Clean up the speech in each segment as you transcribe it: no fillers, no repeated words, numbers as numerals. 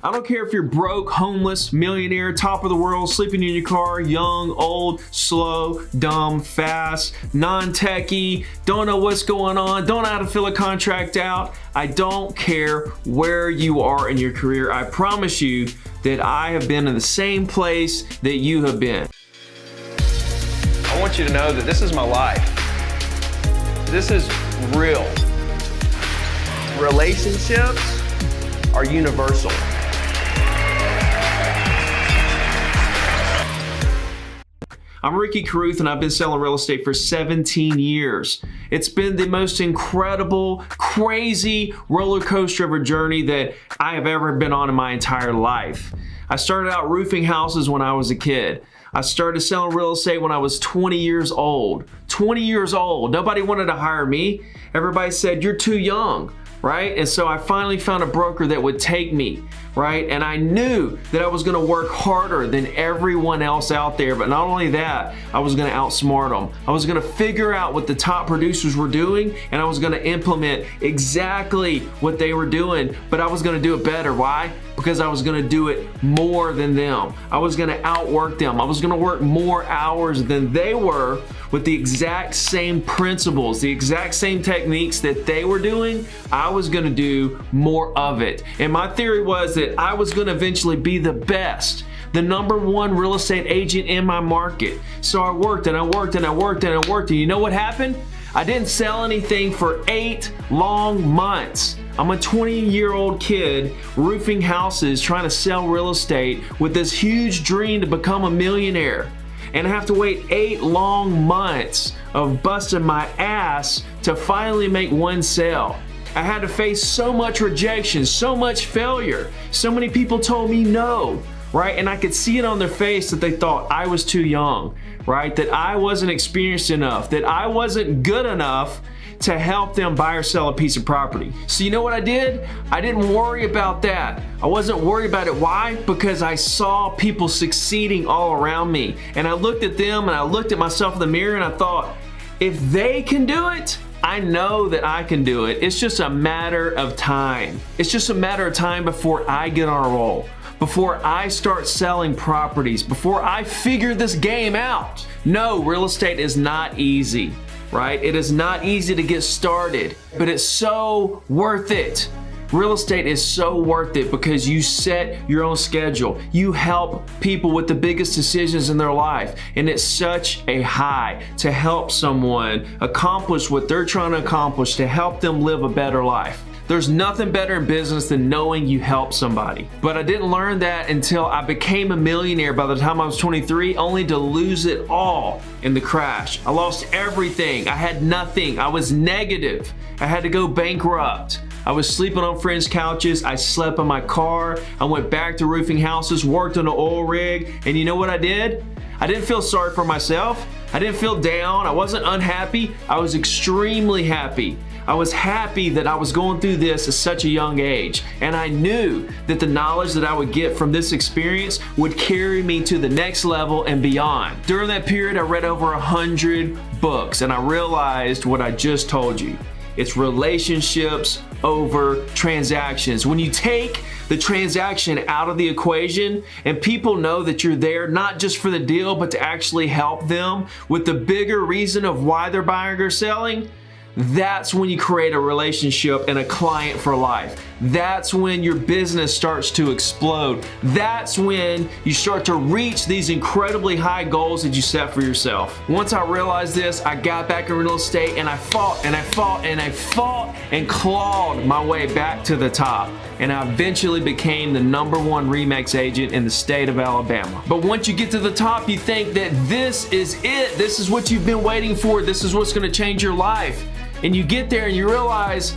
I don't care if you're broke, homeless, millionaire, top of the world, sleeping in your car, young, old, slow, dumb, fast, non-techie, don't know what's going on, don't know how to fill a contract out. I don't care where you are in your career. I promise you that I have been in the same place that you have been. I want you to know that this is my life. This is real. Relationships are universal. I'm Ricky Caruth and I've been selling real estate for 17 years. It's been the most incredible, crazy roller coaster of a journey that I have ever been on in my entire life. I started out roofing houses when I was a kid. I started selling real estate when I was 20 years old. 20 years old. Nobody wanted to hire me. Everybody said, you're too young, right? And so I finally found a broker that would take me, right? And I knew that I was gonna work harder than everyone else out there, but not only that, I was gonna outsmart them. I was gonna figure out what the top producers were doing, and I was gonna implement exactly what they were doing, but I was gonna do it better. Why? Because I was gonna do it more than them. I was gonna outwork them. I was gonna work more hours than they were with the exact same principles, the exact same techniques that they were doing. I was gonna do more of it. And my theory was that I was gonna eventually be the best, the #1 real estate agent in my market. So I worked and I worked and I worked and I worked, and you know what happened? I didn't sell anything for 8 long months. I'm a 20-year-old kid roofing houses, trying to sell real estate with this huge dream to become a millionaire. And I have to wait 8 long months of busting my ass to finally make one sale. I had to face so much rejection, so much failure. So many people told me no, right? And I could see it on their face that they thought I was too young, right? That I wasn't experienced enough, that I wasn't good enough to help them buy or sell a piece of property. So you know what I did? I didn't worry about that. I wasn't worried about it. Why? Because I saw people succeeding all around me. And I looked at them and I looked at myself in the mirror and I thought, if they can do it, I know that I can do it. It's just a matter of time. It's just a matter of time before I get on a roll, before I start selling properties, before I figure this game out. No, real estate is not easy, right? It is not easy to get started, but it's so worth it. Real estate is so worth it because you set your own schedule. You help people with the biggest decisions in their life. And it's such a high to help someone accomplish what they're trying to accomplish, to help them live a better life. There's nothing better in business than knowing you help somebody. But I didn't learn that until I became a millionaire by the time I was 23, only to lose it all in the crash. I lost everything. I had nothing. I was negative. I had to go bankrupt. I was sleeping on friends' couches. I slept in my car. I went back to roofing houses, worked on an oil rig. And you know what I did? I didn't feel sorry for myself. I didn't feel down. I wasn't unhappy. I was extremely happy. I was happy that I was going through this at such a young age. And I knew that the knowledge that I would get from this experience would carry me to the next level and beyond. During that period, I read over 100 books and I realized what I just told you. It's relationships over transactions. When you take the transaction out of the equation and people know that you're there not just for the deal, but to actually help them with the bigger reason of why they're buying or selling, that's when you create a relationship and a client for life. That's when your business starts to explode. That's when you start to reach these incredibly high goals that you set for yourself. Once I realized this, I got back in real estate and I fought and I fought and I fought and clawed my way back to the top. And I eventually became the #1 RE/MAX agent in the state of Alabama. But once you get to the top, you think that this is it. This is what you've been waiting for. This is what's gonna change your life. And you get there and you realize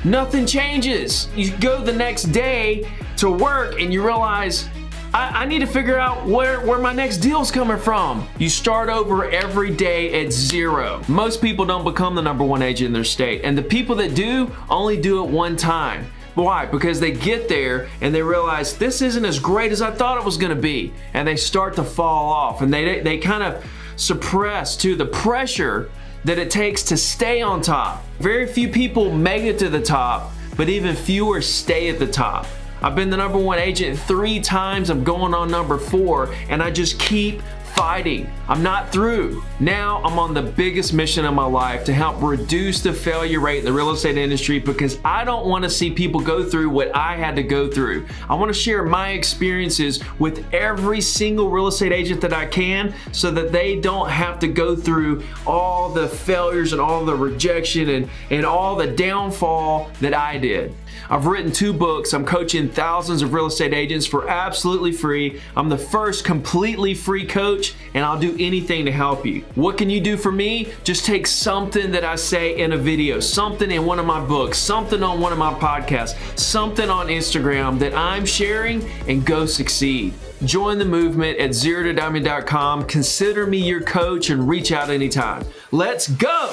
nothing changes. You go the next day to work and you realize, I need to figure out where my next deal's coming from. You start over every day at 0. Most people don't become the #1 agent in their state. And the people that do only do it one time. Why? Because they get there and they realize this isn't as great as I thought it was gonna be. And they start to fall off and they kind of suppress to the pressure that it takes to stay on top. Very few people make it to the top, but even fewer stay at the top. I've been the #1 agent 3 times. I'm going on number 4, and I just keep fighting. I'm not through. Now I'm on the biggest mission of my life to help reduce the failure rate in the real estate industry, because I don't want to see people go through what I had to go through. I want to share my experiences with every single real estate agent that I can, so that they don't have to go through all the failures and all the rejection and all the downfall that I did. I've written 2 books. I'm coaching thousands of real estate agents for absolutely free. I'm the first completely free coach, and I'll do anything to help you. What can you do for me? Just take something that I say in a video, something in one of my books, something on one of my podcasts, something on Instagram that I'm sharing, and go succeed. Join the movement at ZeroToDiamond.com. Consider me your coach and reach out anytime. Let's go!